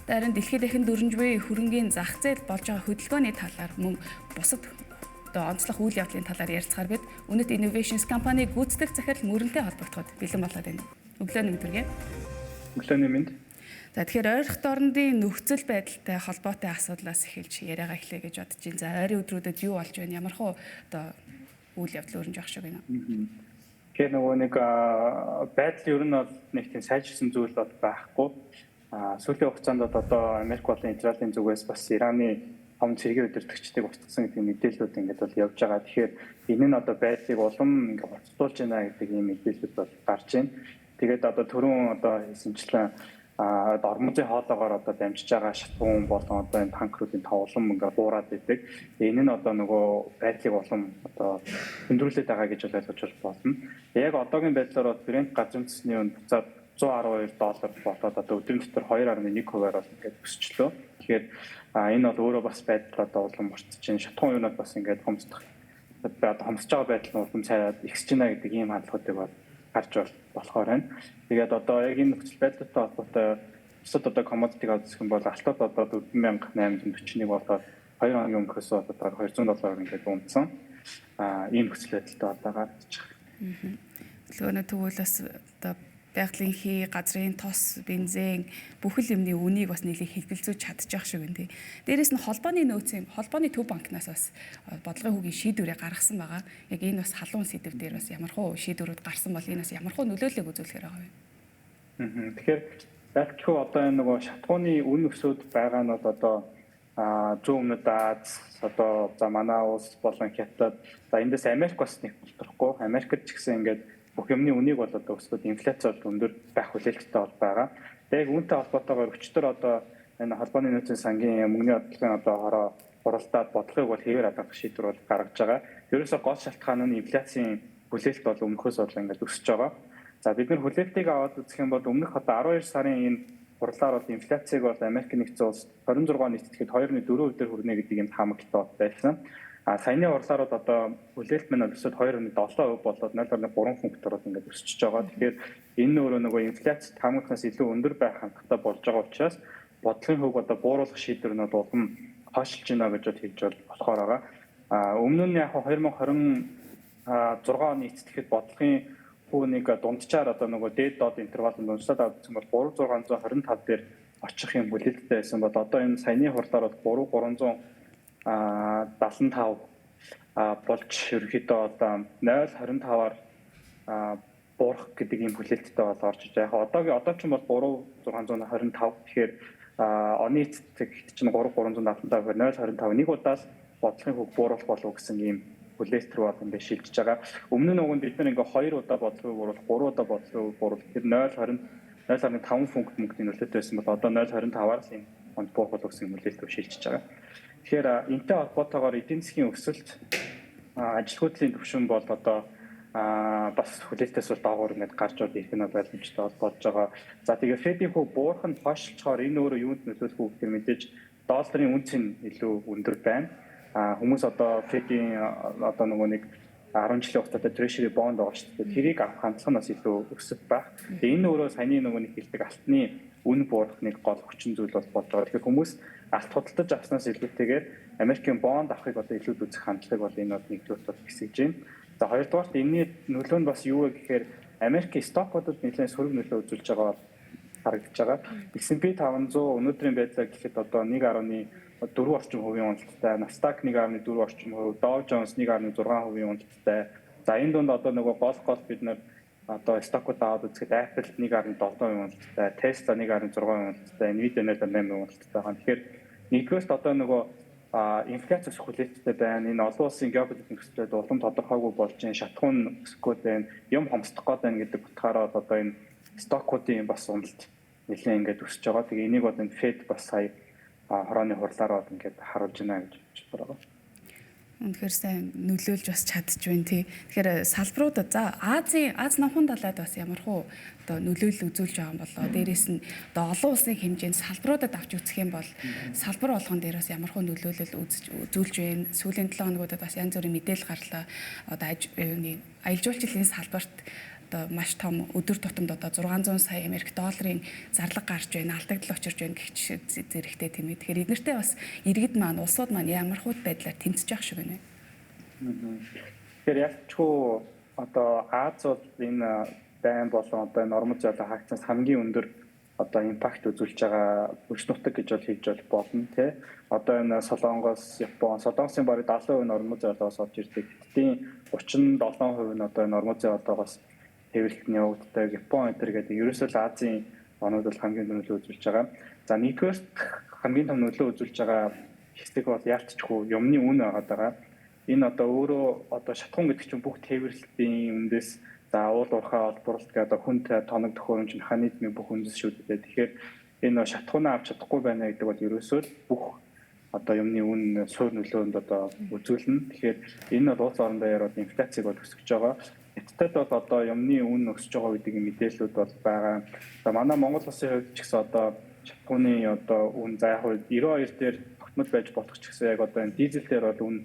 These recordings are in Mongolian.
Харин дэлхийд дахин 4G хөрөнгийн зах зээл болж байгаа хөдөлгөөний талаар мөн бусад онцлог үйл явдлын талаар ярилцахаар бид Үнэт Innovations компани гүйцэтгэх захирал Мөрөнтэй холбогдоход бэлэн болоод байна. Өглөөний мэдрэг. Өглөөний мэнд. За тэгэхээр ойрхон орнын нөхцөл байдалтай холбоотой асуудлаас эхэлж яриагаа эхлэе гэж бодож байна. За ойрын өдрүүдэд юу болж байна? Ямар хөө үйл явдал өрнж явах шиг байна. Тэгэхээр нөгөө нэг байдал ер нь бол нэг тийм сайжирсан зүйл бол байхгүй. Сүүлийн хугацаанд одоо Америк болон Израилийн зүгээс бас Ираны том цэргийн удирдагчдыг устгасан гэдэг мэдээлэлүүд ингээд бол явж байгаа. Тэгэхээр энэ нь одоо байдлыг улам ингээд боцтуулж байна гэдэг ийм мэдээлэлүүд бол гарч байна. Тэгээд одоо түрүүн одоо хэлсэнчлэн ормозын хоолоогоор одоо дамжиж байгаа шатуун болон одоо энэ танкруудын тоглоом ингээд буураад идэг. Энэ нь одоо нөгөө байдлыг улам одоо хөндрүүлээд байгаа гэж ойлгож болно. Яг одоогийн байдлаар бол Брент газрын цэсний үн буцаад $112 болоод одоо өдрийн дотор 2.1%-аар бол ингээд өсчлөө. Тэгэхээр энэ бол өөрөө бас байдал одоо улам мөрцөж байна. Шатуун юу нь бас ингээд хомсдох хомсож байгаа байдал нь улам цаад ихсэж байна гэдэг ийм хандлагуудыг бол гарч болохоор байна. Тэгээд одоо яг энэ нөхцөл байдалтай холбоотой бусад одоо коммодитиг авах юм бол алтад одоо $4,841 болоод 2 хоногийн өмнөхөөс одоо $200 ингээд унтсан. Ийм нөхцөл байдалтай одоо гарч байгаа. Төлөвлөгөөний тэгвэл бас одоо байгалийн хий, газрын тос, бензин бүхэл юмны үнийг бас нэлээд хэлбэлзүүлж чадчих шиг байна тий. Дээрээс нь холбооны нөөцийн холбооны төв банкнаас бас бодлогын хүүгийн шийдвэрээ гаргасан байгаа. Яг энэ бас халуун сэдв дээр бас ямар хөө шийдвэрүүд гарсан бол энэ бас ямар хөө нөлөөллөг үзүүлэхээр байгаа вэ? Тэгэхээр ялчгүй одоо энэ нөгөө шатгууны үн өсөд байгаа нь одоо зүүн өмнөд Аз одоо за манай улс болон Хятад за эндээс Америк бас нэг болтрохгүй. Америкт ч гэсэн ингээд бүх юмны үнийг бол одоо өсгөд инфляц бол өндөр байх хүлээлттэй бол байгаа. Тэгээд яг үүнтэй холбоотойгоор өчтөр одоо энэ холбооны нөөцийн сангийн мөнгөний бодлогын одоо хороо хуралдаад бодлогыг бол хэвээр хадгалах шийдвэр бол гаргаж байгаа. Ерөөсөө гол шалтгаан нь инфляцийн хүлээлт бол өмнөхөөс бол ингээд өсөж байгаа. За бид нар хүлээлтийг аваад үзэх юм бол өмнөх одоо 12 сарын энэ хурлаар бол инфляцийг бол Америк нэгдсэн улс 26 нийтэд 2.4% хүрнэ гэдэг юм таамаглалтай байсан. Саяны хурлаар одоо хүлээлт минь өсөд 2.7% болоод 0.3 пунктаар ингээд өсөж байгаа. Тэгэхээр энэ өөрөө нөгөө инфляц таамаглахаас илүү өндөр байх хандлагатай болж байгаа учраас бодлогын хөв одоо бууруулах шийдвэр нь улам хойшилж байна гэж хэлж болохоор байгаа. Өмнө нь яг 2026 оны эцэст бодлогын хүүнийг дунджаар одоо нөгөө дээд доод интервалд дунджаад авсан бол 3625 дээр очих юм хүлээлттэй байсан бол одоо энэ саяны хурлаар бол 375 болж ерөөхдөө одоо 0.25-аар буурах гэдэг юм хүлээлттэй бол орж иж байгаа. Одоо ч юм бол 3625 тэгэхээр оны эцэст чинь 3375-аар 0.25 нэг удаас бодлогын хөв бууруулах болов гэсэн ийм хүлээлт рүү бол ингээд шилжиж байгаа. Өмнө нь нөгөө бид нар ингээ 2 удаа бодлогыг бууруулах, 3 удаа бодлогыг бууруулах тэгэхээр 0.5 пункт мөнгөний нөлөөтэй байсан бол одоо 0.25-аар л энэ онд буурах болов гэсэн хүлээлт рүү шилжиж байгаа. Тэгэхээр энэтэй холбоотойгоор эдийн засгийн өсөлт ажилгүйдлийн түвшин бол одоо бас хүлээлтээс бол доогуур ингээд гарч ирэх нь боломжтой болж байгаа. За тэгээ Федийн хөв буурах нь хойшлцохоор энэ өөрөө юунд нөлөөлөх вэ гэхээр мэдээж долларын үнц нь илүү өндөр байна. Хүмүүс одоо Федийн одоо нөгөө нэг 10 жилийн хугацаатай Treasury bond байгаа шүү дээ. Тэрийг авах хандлага нас илүү өсөж байх. Тэгээ энэ өөрөө саяны нөгөө нэг хэлдэг алтны үн буурах нэг гол хүчин зүйл болж байгаа. Тэгэхээр хүмүүс алт худалдаж авснаас илүүтэйгээр Америкийн бонд авахыг одоо илүү үзэх хандлагыг бол энэ бол нэгдүгээр бол хэсэж байна. За хоёрдугаарт энэний нөлөө нь бас юу вэ гэхээр Америкийн стокуудад нэлээд сөрөг нөлөө үзүүлж байгаа харагдаж байгаа. S&P 500 өнөөдрийн байдлаар гэхэд одоо 1.4 орчим хувийн уналттай, Nasdaq 1.4 орчим хувь, Dow Jones 1.6 хувийн уналттай. За энэ донд одоо нөгөө гол бид нар одоо стокууд аваад үзэхэд Apple 1.7 уналттай, Tesla 1.6 уналттай, Nvidia 8 уналттай байгаа. Тэгэхээр нэгдүгээрт одоо нөгөө инфляц өсөх хүлээлттэй байна. Энэ олон улсын геополитик нөхцөлд улам тодорхойгүй болж байна. Шатхуун өсөхгүй байна. Юм хомсдох гээд байна гэдэг утгаараа одоо энэ стокуудын бас уналт нэлээд ингээд өсөж байгаа. Тэгээ энийг бол энэ Fed бас сая хорооны хурлаар бол ингээд харуулж байна гэж бодож байгаа. Үнэхээр сайн нөлөөлж бас чадчих байна тий. Тэгэхээр салбаруудад за Аз намхан талаад бас ямар хуу одоо нөлөөлөл үзүүлж байгаа юм болоо. Дээрээс нь одоо олон улсын хэмжээнд салбаруудад авч үзэх юм бол салбар болгон дээр бас ямар хуу нөлөөлөл үзүүлж байна. Сүүлийн 7 хоногудад бас янз бүрийн мэдээлэл гарлаа. Одоо аялал жуулчлалын салбарт одоо маш том өдөр тутамд одоо 600 сая Америк долларын зарлага гарч байна, алдагдал учирч байна гэх зэрэгтэй тийм ээ. Тэгэхээр эднэртэй бас иргэд маань, улсууд маань ямар хүүд байдлаар тэмцэж явах шиг байна. Тэгэхээр ялчгүй одоо Аз бол энэ дайн болон одоо нормал золио хаагцаас хамгийн өндөр одоо импакт үзүүлж байгаа бүс нутаг гэж бол хийж болно тий. Одоо энэ Солонгос, Япон, Солонгосын бараг 70% нормал золиос орж ирдэг. Тэдний 37% нь одоо нормал золиогоос хэвлэлт нь явагддаг. Япон энэ гэдэг ерөөсөө Азийн онууд бол хамгийн нөлөө үзүүлж байгаа. За нэгдүгээр хамгийн том нөлөө үзүүлж байгаа хэсэг бол яалтчгүй юмны үн байгаа. Энэ одоо өөрөө одоо шатхуун гэдэг чинь бүх тээвэрлэлтийн үндэс за уул уурхай олборлт гэдэг одоо хүн тоног төхөөрөмж механизмын бүх үндэс шүү дээ. Тэгэхээр энэ шатхуунаа авч чадахгүй байна гэдэг бол ерөөсөө бүх одоо юмны үн суур нөлөөнд одоо үзүүлнэ. Тэгэхээр энэ бол улс орон даяар бол инфляцийг бол өсгөж байгаа. Эцэд бол одоо юмны үн өсөж байгаа гэдэг мэдээлэлүүд бол байгаа. За манай Монгол улсын хувьд ч гэсэн одоо шатхууны одоо үн за яг 92 дээр тогтмол байж болох ч гэсэн яг одоо энэ дизель дээр бол үн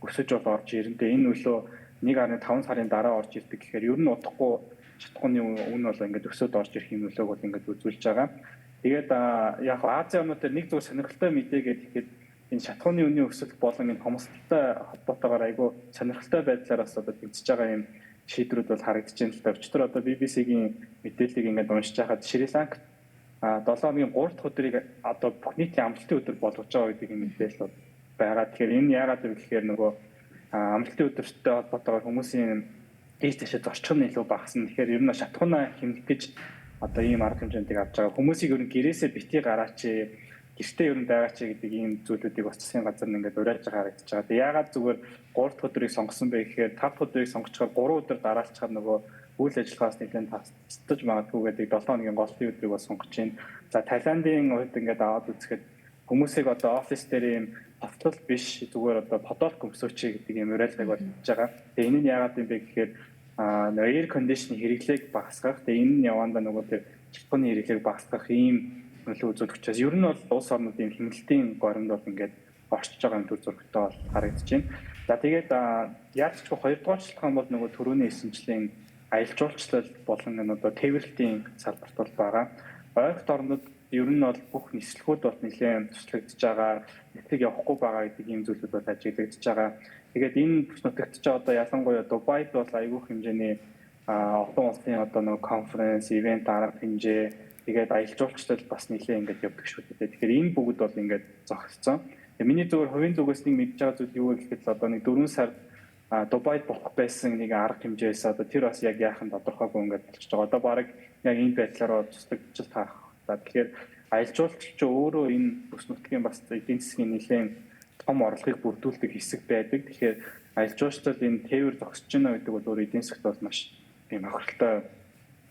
өсөж бол орж ирэндээ энэ нөлөө 1.5 сарын дараа орж ирдэг гэхээр ер нь удахгүй шатхууны үн бол ингээд өсөд орж ирэх юм нөлөөг бол ингээд үзүүлж байгаа. Тэгээд яг Азийн орнууд дээр нэг зүйл сонирхолтой мэдээ гэдэг энэ шатхууны үнийн өсөлт болон энэ хомсдолтой холбоотойгоор айгүй сонирхолтой байдлаар бас одоо тэмцэж байгаа юм шийдвэрүүд бол харагдаж байна л да. Өчигдөр одоо BBC-гийн мэдээллийг ингээд уншиж байхад Шри-Ланкт 7 хоногийн 3 дахь өдрийг одоо бүх нийтийн амралтын өдөр болгож байгаа гэдэг юм мэдээлэл бол байгаа. Тэгэхээр энэ яагаад вэ гэхээр нөгөө амралтын өдөртөө холбоотойгоор хүмүүсийн дээш дэшээ зорчих нь илүү багасна. Тэгэхээр ер нь шатхуунаа хэмнэх гэж одоо ийм арга хэмжээндийг авч байгаа. Хүмүүсийг ер нь гэрээсээ битгий гараач, гэртээ ер нь байгаач гэдэг ийм зүйлүүдийг бас засгийн газар нь ингээд уриалж харагдаж байгаа. Тэгээ яагаад зүгээр 3 дахь өдрийг сонгосон бэ гэхээр 5 дахь өдрийг сонгочоор 3 өдөр дараалцахаар нөгөө үйл ажиллагаас нэлээд тасдаж магадгүй гэдэг 7 хоногийн голын өдрийг бас сонгож байна. За Таиландын үед ингээд аваад үзэхэд хүмүүсийг одоо офис дээр ийм хавтлал биш зүгээр одоо подолк өмсөөч гэдэг юм уриалдаг болж байгаа. Тэгээ энэ нь яагаад юм бэ гэхээр air conditioning хэрэглээг багасгах. Тэгээ энэ нь явандаа нөгөө тэр шатхууны хэрэглээг багасгах ийм нөлөө үзүүлэх учраас ер нь бол улс орнуудын хэмнэлтийн горимд бол ингээд орчиж байгаа юм төр зургтай бол харагдаж байна. За тэгээд яаж ч 2 дугаар шалтгаан бол нөгөө төрөний эсэмжлийн аялал жуулчлал болон энэ одоо тээвэрлэлтийн салбарт бол байгаа. Ойролт орнууд ер нь бол бүх нислэгүүд бол нэлээд туслагдж байгаа, нислэг явахгүй байгаа гэдэг ийм зүйлүүд бол ажиглагдж байгаа. Тэгээд энэ бүс нутагт ч одоо ялангуяа Дубайд бол айгүй хэмжээний олон улсын одоо нэг конференц, ивент арга хэмжээ тэгээд аялал жуулчлал бас нэлээд ингээд явдаг шүү дээ. Тэгэхээр энэ бүгд бол ингээд зогсцсон. Тэгээд миний зөвхөн хувийн зүгээс нэг мэдж байгаа зүйл юу вэ гэхэд одоо нэг 4 сард Дубайд болох байсан нэг арга хэмжээс одоо тэр бас яг яахан тодорхойгүй ингээд болчихж байгаа. Одоо баг яг энэ байдлаараа тусдагч таах. За тэгэхээр аялал жуулчлалч өөрөө энэ бүс нутгийн бас эдийн засгийн нэлээд том орлогыг бүрдүүлдэг хэсэг байдаг. Тэгэхээр аялал жуулчлал энэ тээвэр зогсож байна гэдэг бол өөрөө эдийн засгт бол маш тийм хохиролтой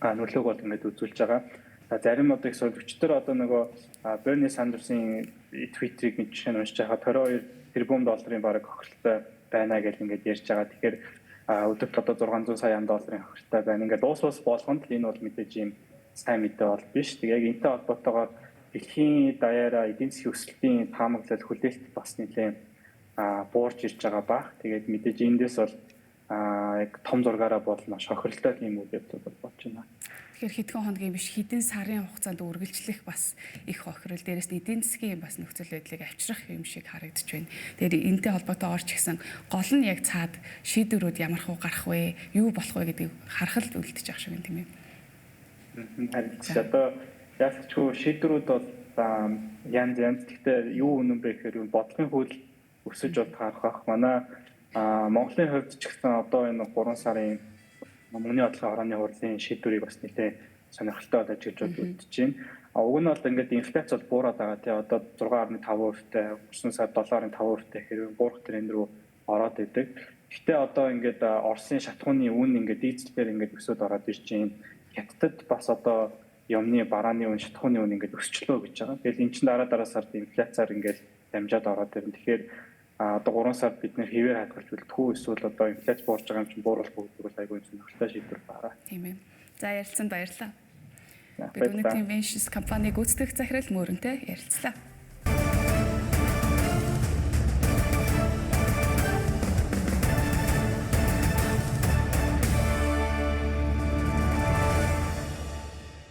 нөлөөг бол ингээд үзүүлж байгаа. Зарим одоо их сувчтэр одоо нөгөө Берни Сандерсын твиттерийг нэг жишээ нь уншиж байхад 22 тэрбум долларын бараг хохиролтой байна гэж ингээд ярьж байгаа. Тэгэхээр өдөрт одоо 600 сая долларын хохиролтой байна. Ингээд уус болгонд л энэ бол мэдээж юм сайн мэдээ бол биш. Тэг яг энэтэй холбоотойгоор дэлхийн даяараа эдийн засгийн өсөлтийн таамаглал хүлээлт бас нэлээд буурж ирж байгаа бах. Тэгээд мэдээж эндээс бол яг том зургаараа бол маш хохиролтой юм уу гэж бодож байна. Тэгэхээр хэдхэн хоногийн биш хэдэн сарын хугацаанд үргэлжлэх бас их хохирол, дээрээс нь эдийн засгийн бас нөхцөл байдлыг авчрах юм шиг харагдаж байна. Тэгээд энэтэй холбоотойгоор ч гэсэн гол нь яг цаад шийдвэрүүд ямар хуу гарах вэ, юу болох вэ гэдгийг харахад үлдэж байгаа шиг юм тийм ээ. Харин одоо яг ч шийдвэрүүд бол янз янз. Гэхдээ юу үнэн бэ гэхээр бодлогын хууль өсөж бол харах. Манай Монголын хувьд ч гэсэн одоо энэ 3 сарын мөнгөний бодлогын хорооны хурлын шийдвэрийг бас нэлээд сонирхолтой байж үзэж байна. Уг нь бол ингээд инфляц бол буураад байгаа тий. Одоо 6.5%-тай, өнгөрсөн сард 7.5%-тай хэрэг буурах тренд рүү ороод идэг. Гэхдээ одоо ингээд Оросын шатхууны үн ингээд дизелээр ингээд өсөд ороод ирж байна. Хятадд бас одоо юмны барааны үн, шатхууны үн ингээд өсчлөө гэж байгаа. Тэгэл эн чинь дараа сард инфляцаар ингээд дамжаад ороод ирнэ. Тэгэхээр одоо 3 сард бид нэр хэвээр хадгалж үлдэх үү эсвэл одоо инфляц буурж байгаа юм чинь бууруулах бүгд бол айгүй сонирхолтой шийдвэр байгаа. Тийм ээ. За ярилцсан баярлалаа. Бид өнөөдрийн Ventures компаниг гүйцэтгэх захирал Мөрөнтэй ярилцлаа.